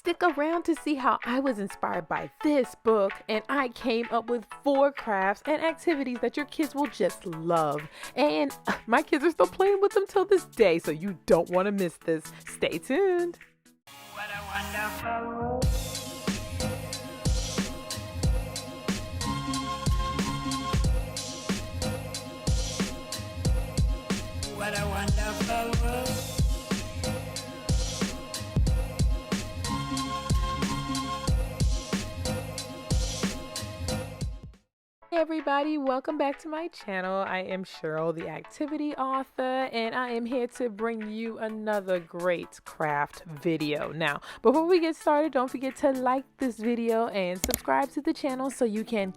stick around to see how I was inspired by this book, and I came up with 4 crafts and activities that your kids will just love. And my kids are still playing with them till this day, so you don't want to miss this. Stay tuned. What a wonderful world. What a wonderful world. Hey everybody, welcome back to my channel. I am Sheryl, the activity author, and I am here to bring you another great craft video. Now, before we get started, don't forget to like this video and subscribe to the channel so you can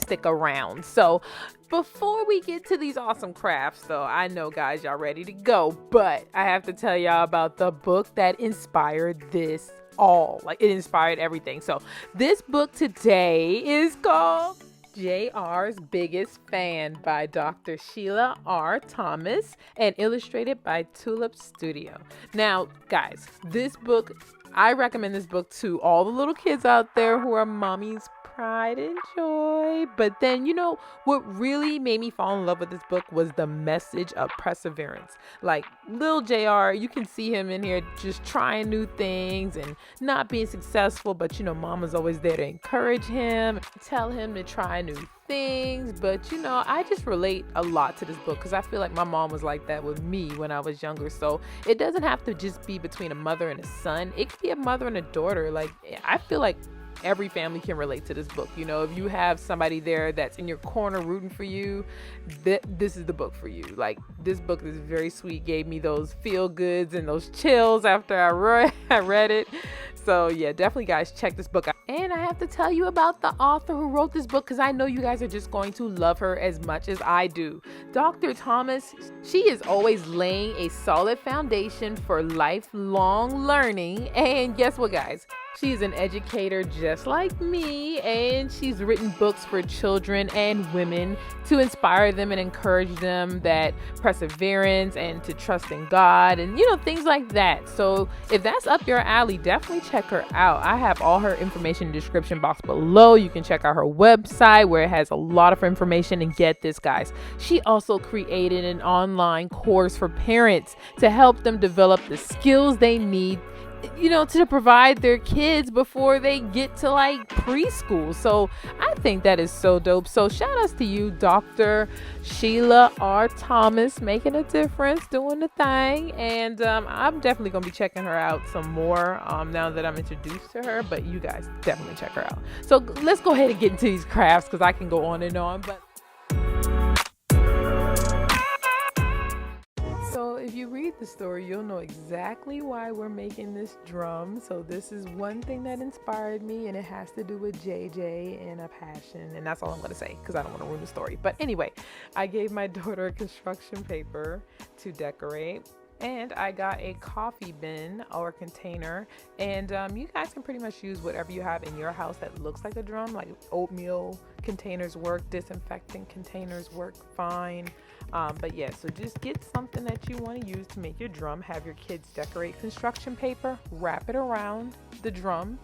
stick around. So before we get to these awesome crafts though, I know guys, y'all ready to go, but I have to tell y'all about the book that inspired this all. Like, it inspired everything. So this book today is called JR's Biggest Fan by Dr. Sheila R. Thomas and illustrated by Tulip Studio. Now, guys, this book, I recommend this book to all the little kids out there who are mommy's pride and joy. But then, you know, what really made me fall in love with this book was the message of perseverance. Like, little JR, you can see him in here just trying new things and not being successful, but you know, mama's always there to encourage him, tell him to try new things. But you know, I just relate a lot to this book because I feel like my mom was like that with me when I was younger. So it doesn't have to just be between a mother and a son. It could be a mother and a daughter. Like, I feel like every family can relate to this book. You know, if you have somebody there that's in your corner rooting for you, this is the book for you. Like, this book is very sweet, gave me those feel goods and those chills after I read it. So yeah, definitely guys, check this book out. And I have to tell you about the author who wrote this book because I know you guys are just going to love her as much as I do. Dr. Thomas, she is always laying a solid foundation for lifelong learning. And guess what, guys? She's an educator just like me, and she's written books for children and women to inspire them and encourage them that perseverance and to trust in God and, you know, things like that. So if that's up your alley, definitely check her out. I have all her information in the description box below. You can check out her website where it has a lot of information. And get this, guys, she also created an online course for parents to help them develop the skills they need, you know, to provide their kids before they get to like preschool. So I think that is so dope. So shout outs to you, Dr. Sheila R. Thomas, making a difference, doing the thing. And I'm definitely gonna be checking her out some more now that I'm introduced to her. But you guys definitely check her out. So let's go ahead and get into these crafts because I can go on and on. But so if you read the story, you'll know exactly why we're making this drum. So this is one thing that inspired me, and it has to do with JJ and a passion. And that's all I'm going to say because I don't want to ruin the story. But anyway, I gave my daughter a construction paper to decorate. And I got a coffee bin or container, and you guys can pretty much use whatever you have in your house that looks like a drum. Like oatmeal containers work, disinfectant containers work fine. But yeah, so just get something that you want to use to make your drum. Have your kids decorate construction paper, wrap it around the drum,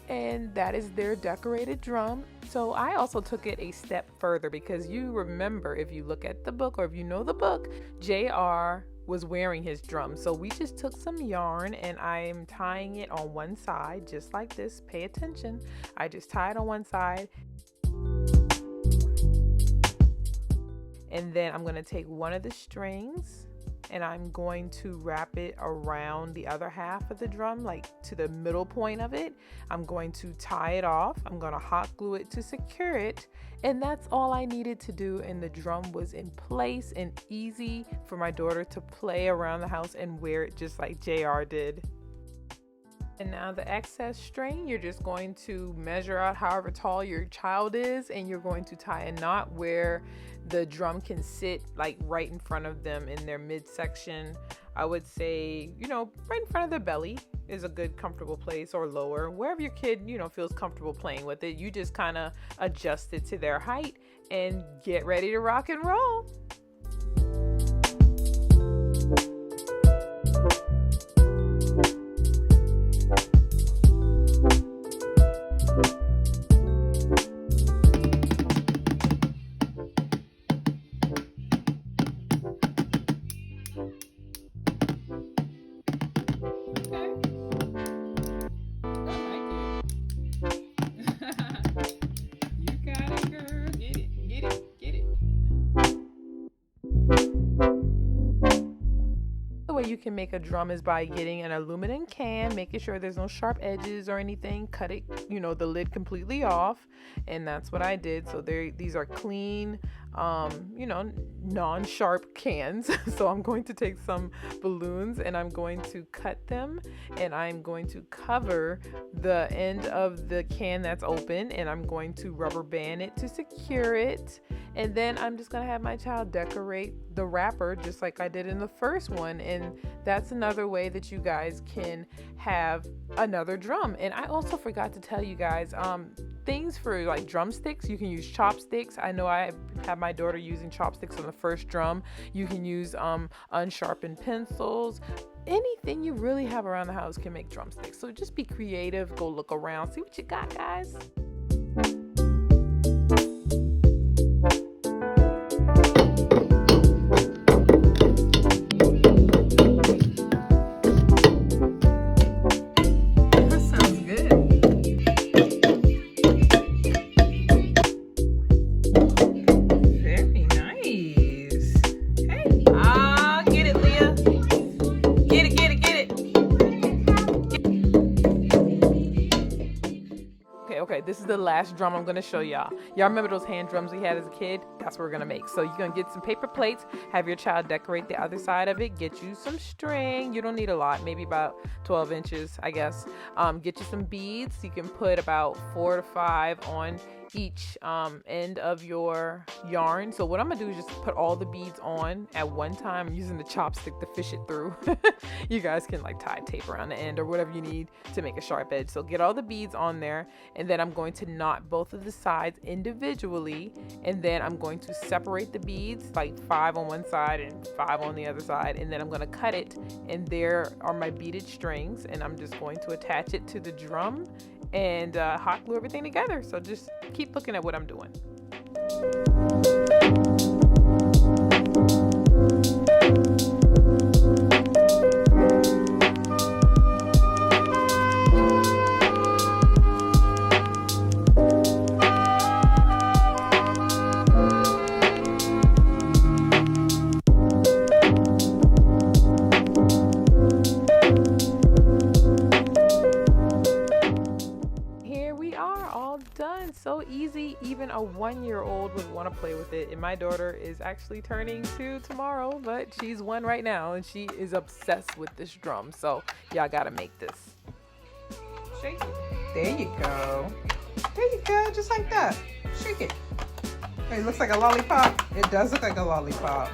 and that is their decorated drum. So I also took it a step further because you remember, if you look at the book or if you know the book, JR was wearing his drum. So we just took some yarn and I'm tying it on one side just like this. Pay attention. I just tie it on one side. And then I'm going to take one of the strings and I'm going to wrap it around the other half of the drum, like to the middle point of it. I'm going to tie it off. I'm going to hot glue it to secure it. And that's all I needed to do. And the drum was in place and easy for my daughter to play around the house and wear it just like JR did. And now the excess string, you're just going to measure out however tall your child is, and you're going to tie a knot where the drum can sit like right in front of them in their midsection. I would say, you know, right in front of their belly is a good comfortable place, or lower, wherever your kid, you know, feels comfortable playing with it. You just kind of adjust it to their height and get ready to rock and roll. can make a drum is by getting an aluminum can, making sure there's no sharp edges or anything, cut it, you know, the lid completely off, and that's what I did. So these are clean, you know, non-sharp cans. So I'm going to take some balloons and I'm going to cut them, and I'm going to cover the end of the can that's open, and I'm going to rubber band it to secure it. And then I'm just gonna have my child decorate the wrapper just like I did in the first one. And that's another way that you guys can have another drum. And I also forgot to tell you guys, things for like drumsticks, you can use chopsticks. I know I have my daughter using chopsticks on the first drum. You can use unsharpened pencils. Anything you really have around the house can make drumsticks. So just be creative, go look around, see what you got, guys. Okay, this is the last drum I'm gonna show y'all. Y'all remember those hand drums we had as a kid? That's what we're gonna make. So you're gonna get some paper plates, have your child decorate the other side of it, get you some string. You don't need a lot, maybe about 12 inches, I guess. Get you some beads. You can put about 4 to 5 on each end of your yarn. So what I'm gonna do is just put all the beads on at one time. I'm using the chopstick to fish it through. You guys can like tie tape around the end or whatever you need to make a sharp edge. So get all the beads on there, and then I'm going to knot both of the sides individually, and then I'm going to separate the beads, like 5 on one side and 5 on the other side, and then I'm going to cut it, and there are my beaded strings, and I'm just going to attach it to the drum and hot glue everything together. So just keep looking at what I'm doing. Done. So easy. Even a 1-year-old would want to play with it. And my daughter is actually turning 2 tomorrow, but she's 1 right now, and she is obsessed with this drum. So y'all gotta make this. Shake it. There you go. There you go. Just like that. Shake it. It looks like a lollipop. It does look like a lollipop.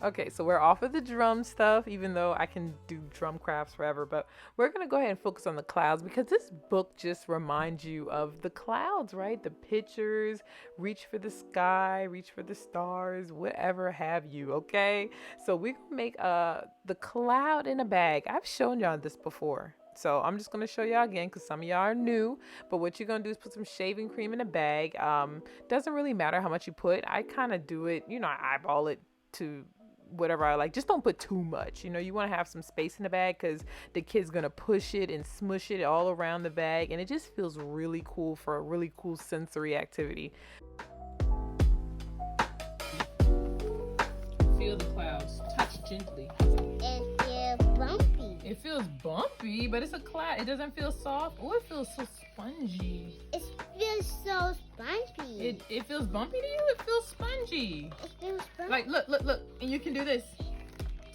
Okay, so we're off of the drum stuff, even though I can do drum crafts forever, but we're going to go ahead and focus on the clouds, because this book just reminds you of the clouds, right? The pictures, reach for the sky, reach for the stars, whatever have you, okay? So we're going to make the cloud in a bag. I've shown y'all this before. So I'm just going to show y'all again because some of y'all are new. But what you're going to do is put some shaving cream in a bag. Doesn't really matter how much you put. I kind of do it, you know, I eyeball it to whatever I like. Just don't put too much. You know, you want to have some space in the bag because the kid's going to push it and smush it all around the bag. And it just feels really cool for a really cool sensory activity. Feel the clouds. Touch gently. It feels bumpy. It feels bumpy, but it's a cloud. It doesn't feel soft. Oh, it feels so spongy. It feels so spongy. It feels bumpy to you? It feels spongy. It feels spongy. Like, look. And you can do this.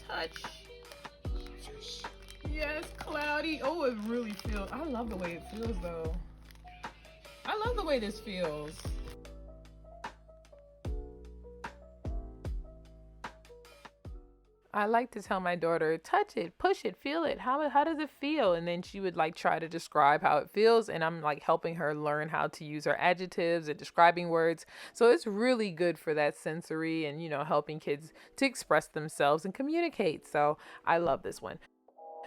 Touch. Yes, cloudy. Oh, it really feels. I love the way it feels, though. I love the way this feels. I like to tell my daughter, touch it, push it, feel it. How does it feel? And then she would like try to describe how it feels. And I'm like helping her learn how to use her adjectives and describing words. So it's really good for that sensory and, you know, helping kids to express themselves and communicate. So I love this one.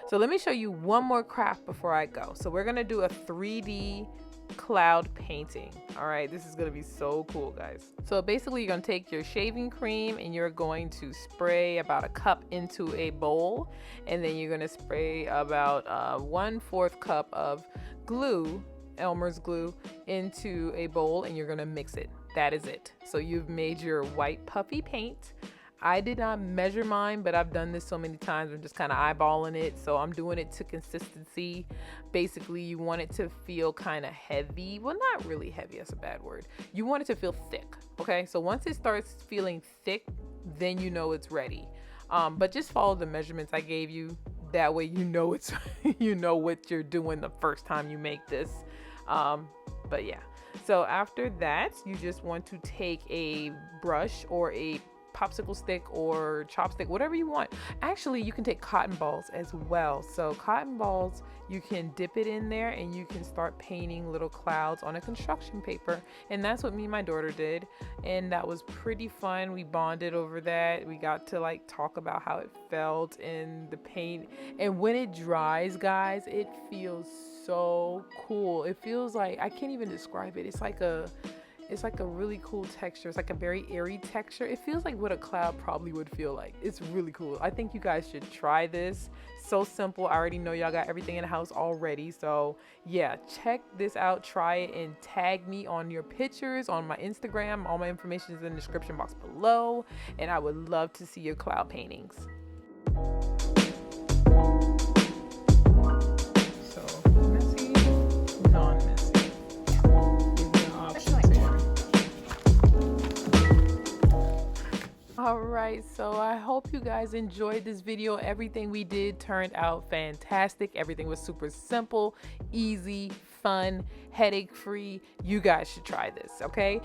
So let me show you one more craft before I go. So we're going to do a 3D cloud painting. All right, this is going to be so cool, guys. So basically you're going to take your shaving cream and you're going to spray about a cup into a bowl, and then you're going to spray about 1/4 cup of glue, Elmer's glue, into a bowl, and you're going to mix it. that is it. So you've made your white puffy paint. I did not measure mine, but I've done this so many times. I'm just kind of eyeballing it. So I'm doing it to consistency. Basically, you want it to feel kind of heavy. Well, not really heavy. That's a bad word. You want it to feel thick. Okay. So once it starts feeling thick, then you know it's ready. But just follow the measurements I gave you. That way, you know it's, you know what you're doing the first time you make this. But yeah. So after that, you just want to take a brush or a popsicle stick or chopstick, whatever you want. Actually, you can take cotton balls as well. So cotton balls, you can dip it in there and you can start painting little clouds on a construction paper. And that's what me and my daughter did. And that was pretty fun. We bonded over that. We got to like talk about how it felt in the paint. And when it dries, guys, it feels so cool. It feels like, I can't even describe it. It's like a really cool texture. It's like a very airy texture. It feels like what a cloud probably would feel like. It's really cool. I think you guys should try this. So simple. I already know y'all got everything in the house already. So yeah, check this out. Try it and tag me on your pictures on my Instagram. All my information is in the description box below. And I would love to see your cloud paintings. So messy, non-messy. All right, so I hope you guys enjoyed this video. Everything we did turned out fantastic. Everything was super simple, easy, fun, headache free. You guys should try this, okay?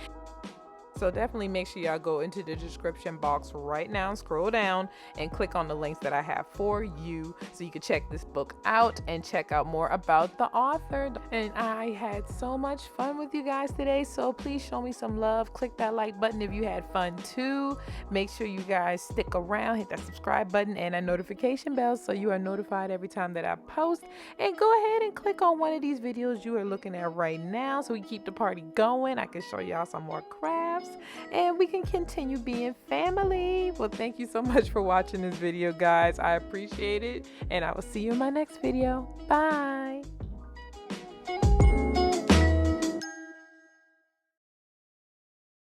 So definitely make sure y'all go into the description box right now, scroll down and click on the links that I have for you so you can check this book out and check out more about the author. And I had so much fun with you guys today, so please show me some love. Click that like button if you had fun too. Make sure you guys stick around, hit that subscribe button and that notification bell so you are notified every time that I post. And go ahead and click on one of these videos you are looking at right now so we keep the party going. I can show y'all some more crafts and we can continue being family. Well, thank you so much for watching this video, guys. I appreciate it, and I will see you in my next video. Bye.